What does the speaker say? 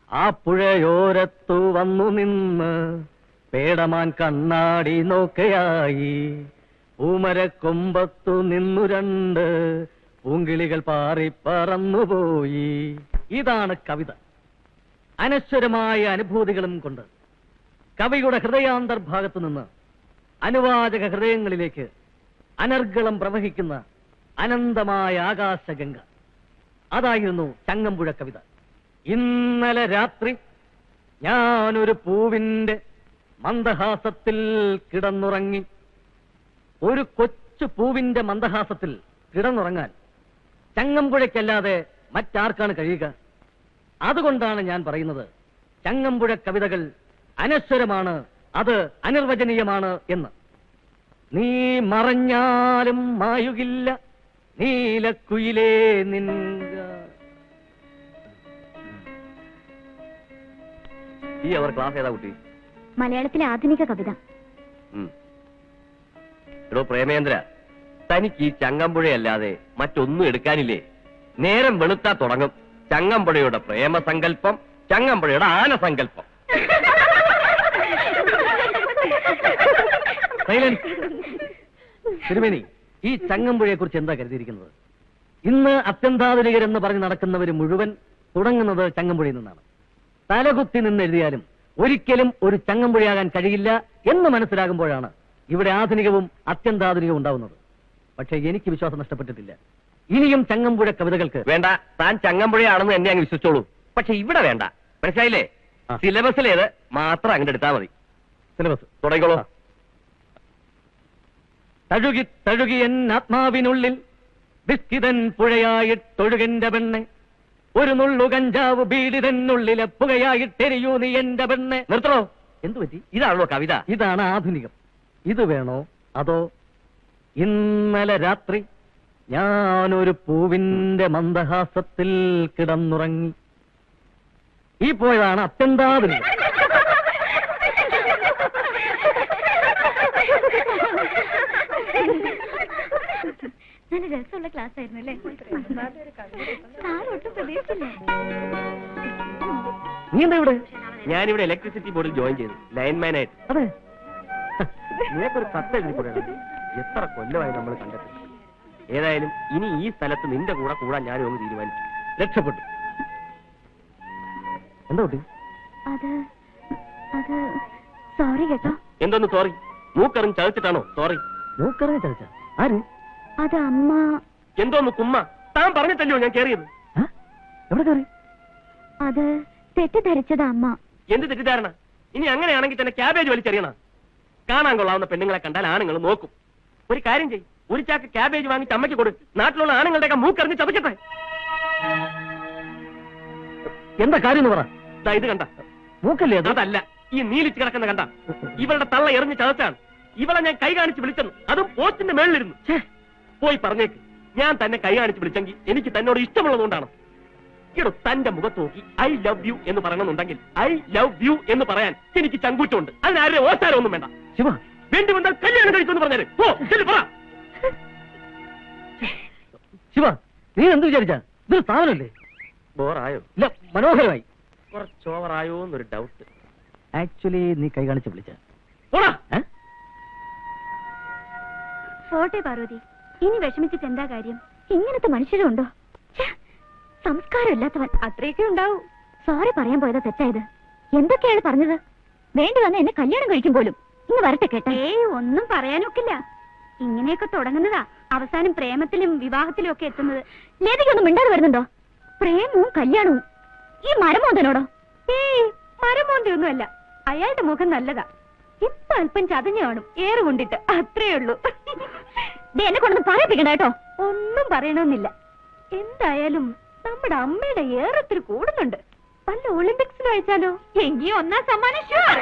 ആ പുഴയോരത്തു വന്നു നിന്ന് പേടമാൻ കണ്ണാടി നോക്കയായി. പൂമരക്കൊമ്പത്തു നിന്നു രണ്ട് പൂങ്കിളികൾ പാറി പറന്നുപോയി. ഇതാണ് കവിത. അനശ്വരമായ അനുഭൂതികളും കൊണ്ട് കവിയുടെ ഹൃദയാന്തർഭാഗത്തു നിന്ന് അനുവാചക ഹൃദയങ്ങളിലേക്ക് അനർഗളം പ്രവഹിക്കുന്ന അനന്തമായ ആകാശഗംഗ. അതായിരുന്നു ചങ്ങമ്പുഴ കവിത. ഇന്നലെ രാത്രി ഞാനൊരു പൂവിന്റെ മന്ദഹാസത്തിൽ കിടന്നുറങ്ങി. ഒരു കൊച്ചു പൂവിന്റെ മന്ദഹാസത്തിൽ കിടന്നുറങ്ങാൻ ചങ്ങമ്പുഴയ്ക്കല്ലാതെ മറ്റാർക്കാണ് കഴിയുക? അതുകൊണ്ടാണ് ഞാൻ പറയുന്നത്, ചങ്ങമ്പുഴ കവിതകൾ അനശ്വരമാണ്, അത് അനിർവചനീയമാണ് എന്ന്. നീ മറഞ്ഞാലും മായുകില്ല നീലക്കുയിലേ നിൻക. ഈ അവർ ക്ലാസ് ഏതാ കുട്ടി? മലയാളത്തിലെ ആധുനിക കവിത. എടോ പ്രേമേന്ദ്ര, തനിക്ക് ഈ ചങ്ങമ്പുഴയല്ലാതെ മറ്റൊന്നും എടുക്കാനില്ലേ? നേരം വെളുത്താ തുടങ്ങും ചങ്ങമ്പുഴയുടെ പ്രേമസങ്കല്പം, ചങ്ങമ്പുഴയുടെ ആനസങ്കല്പം. തിരുമേനി, ഈ ചങ്ങമ്പുഴയെ കുറിച്ച് എന്താ കരുതിയിരിക്കുന്നത്? ഇന്ന് അത്യന്താധുനികരെന്ന് പറഞ്ഞ് നടക്കുന്നവർ മുഴുവൻ തുടങ്ങുന്നത് ചങ്ങമ്പുഴയിൽ നിന്നാണ്. തലകുത്തി നിന്ന് എഴുതിയാലും ഒരിക്കലും ഒരു ചങ്ങമ്പുഴയാകാൻ കഴിയില്ല എന്ന് മനസ്സിലാകുമ്പോഴാണ് ഇവിടെ ആധുനികവും അത്യന്താധുനികവും ഉണ്ടാവുന്നത്. പക്ഷേ എനിക്ക് വിശ്വാസം നഷ്ടപ്പെട്ടിട്ടില്ല. ഇനിയും ചങ്ങമ്പുഴ കവിതകൾക്ക് വേണ്ട. താൻ ചങ്ങമ്പുഴയാണെന്ന് എന്നെ അങ്ങ് വിശ്വസിച്ചോളൂ. പക്ഷെ ഇവിടെ വേണ്ട, മനസ്സിലായില്ലേ? സിലബസിലേത് മാത്രം അങ്ങോട്ട് എടുത്താൽ മതി. സിലബസ് തുടങ്ങിക്കോളൂ. തഴുകി തഴുകി എൻ ആത്മാവിനുള്ളിൽ വിസ്കിതൻ പുഴയായിട്ടൊഴുകന്റെ പെണ്ണെ, ഒരു നുള്ളു കഞ്ചാവ് ബീഡിതനുള്ളിലെ പുകയായിട്ടെരിയൂ നീ എന്റെ പെണ്ണെ. നിർത്തണോ? എന്തു പറ്റി? ഇതാണല്ലോ കവിത. ഇതാണ് ആധുനികം. ഇത് വേണോ? അതോ ഇന്നലെ രാത്രി ഞാനൊരു പൂവിന്റെ മന്ദഹാസത്തിൽ കിടന്നുറങ്ങി? ഈ പോയതാണ് അത്യന്താധുനികം. നല്ല രസമുള്ള ക്ലാസ് ആയിരുന്നു അല്ലേ? ഒട്ടും പ്രതീക്ഷിച്ചില്ല. നീ എന്താ ഇവിടെ? ഞാനിവിടെ ഇലക്ട്രിസിറ്റി ബോർഡിൽ ജോയിൻ ചെയ്തു, ലൈൻമാനായിട്ട്. അതെ, നിനക്കൊരു കത്ത് എഴുതിക്കൂടാണ്. എത്ര കൊല്ലമായി നമ്മൾ കണ്ടെത്തി. ഏതായാലും ഇനി ഈ സ്ഥലത്ത് നിന്റെ കൂടെ കൂടാൻ ഞാനും ഒന്ന് തീരുമാനിച്ചു. രക്ഷപ്പെട്ടു. എന്താ കുട്ടി? അത് സോറി കേട്ടോ. എന്തോന്ന് സോറി? മൂക്കറിഞ്ഞ് ചതച്ചിട്ടാണോ സോറി? മൂക്കറിഞ്ഞ് ചതച്ച ആര്? അത് അമ്മ. എന്തോന്ന് കുമ്മ? താൻ പറഞ്ഞിട്ടല്ലോ ഞാൻ കേറിയത്. എവിടെ കയറി? അത് തെറ്റിദ്ധരിച്ചത് അമ്മ. എന്ത് തെറ്റിദ്ധാരണ? ഇനി അങ്ങനെയാണെങ്കിൽ തന്നെ ക്യാബേജ് വലിച്ചെറിയണം. കാണാൻ കൊള്ളാവുന്ന പെണ്ണുങ്ങളെ കണ്ടാൽ ആണുങ്ങൾ നോക്കും. ഒരു കാര്യം ചെയ്യും, ഒരു ചാക്ക് ക്യാബേജ് വാങ്ങിച്ച് അമ്മയ്ക്ക് കൊടു. നാട്ടിലുള്ള ആണുങ്ങളുടെയൊക്കെ മൂക്കറിഞ്ഞ് ചതക്കട്ടെ. എന്താ കാര്യം എന്ന് പറ. ഇത് കണ്ട മൂക്കല്ലേ? അതല്ല, ഈ നീലിച്ച് കിടക്കുന്ന കണ്ട. ഇവളുടെ തള്ള എറിഞ്ഞ് ചതച്ചാണ്. ഇവളെ ഞാൻ കൈ കാണിച്ച് വിളിച്ചെന്ന്, അതും പോസ്റ്റിന്റെ മേളിലിരുന്നു. പോയി പറഞ്ഞേക്ക്, ഞാൻ തന്നെ കൈ കാണിച്ച് വിളിച്ചെങ്കിൽ എനിക്ക് തന്നോട് ഇഷ്ടമുള്ളതുകൊണ്ടാണ്. ഇടോ, തന്റെ മുഖത്ത് നോക്കി ഐ ലവ് യു എന്ന് പറയണമെന്നുണ്ടെങ്കിൽ ഐ ലവ് യു എന്ന് പറയാൻ എനിക്ക് ചങ്കൂറ്റമുണ്ട്. അതിനാരുടെ ഓച്ചാരം ഒന്നും വേണ്ട. ശിവ, വേണ്ടി വന്നാൽ കല്യാണം കഴിക്കുമെന്ന് പറഞ്ഞാല് പറ. ശിവ, നീ എന്ത് വിചാരിച്ചാ? ഇതൊരു സ്ഥാപനമല്ലേ? ബോറായോ? ഇല്ല, മനോഹരമായി. കുറച്ച് ഓവറായോ എന്നൊരു ഡൗട്ട്. ആക്ച്വലി നീ കൈ കാണിച്ച് വിളിച്ച പോട്ടെ പാർവതി, ഇനി വിഷമിച്ചിട്ട് എന്താ കാര്യം? ഇങ്ങനത്തെ മനുഷ്യരുണ്ടോ? സംസ്കാരമില്ലാത്തവൻ അത്രയൊക്കെ ഉണ്ടാവും. സോറി പറയാൻ പോയതാ തെറ്റായത്. എന്തൊക്കെയാണ് പറഞ്ഞത്? വേണ്ടി വന്ന എന്നെ കല്യാണം കഴിക്കും പോലും. ഇന്ന് വരട്ടെ കേട്ടെ. ഒന്നും പറയാനൊക്കില്ല. ഇങ്ങനെയൊക്കെ തുടങ്ങുന്നതാ അവസാനം പ്രേമത്തിലും വിവാഹത്തിലും ഒക്കെ എത്തുന്നത്. ലേതിക്കൊന്നും മിണ്ടാതെ വരുന്നുണ്ടോ? പ്രേമവും കല്യാണവും ഈ മരമോന്തനോടോ? മരമോന്തയൊന്നും അല്ല. അയാളുടെ മുഖം നല്ലതാ. ഇപ്പൊ അല്പം ചതഞ്ഞു കാണും, ഏറ് കൊണ്ടിട്ട്. അത്രേ ഉള്ളൂ. എന്നെ കൊണ്ടൊന്നും പറയിപ്പിക്കണ്ട കേട്ടോ. ഒന്നും പറയണമെന്നില്ല. എന്തായാലും നമ്മുടെ അമ്മയുടെ ഏറെത്തിരി കൂടുന്നുണ്ട്. വല്ല ഒളിമ്പിക്സിൽ അയച്ചാലോ? എങ്കിൽ ഒന്നാം സമ്മാനം ഷുവർ.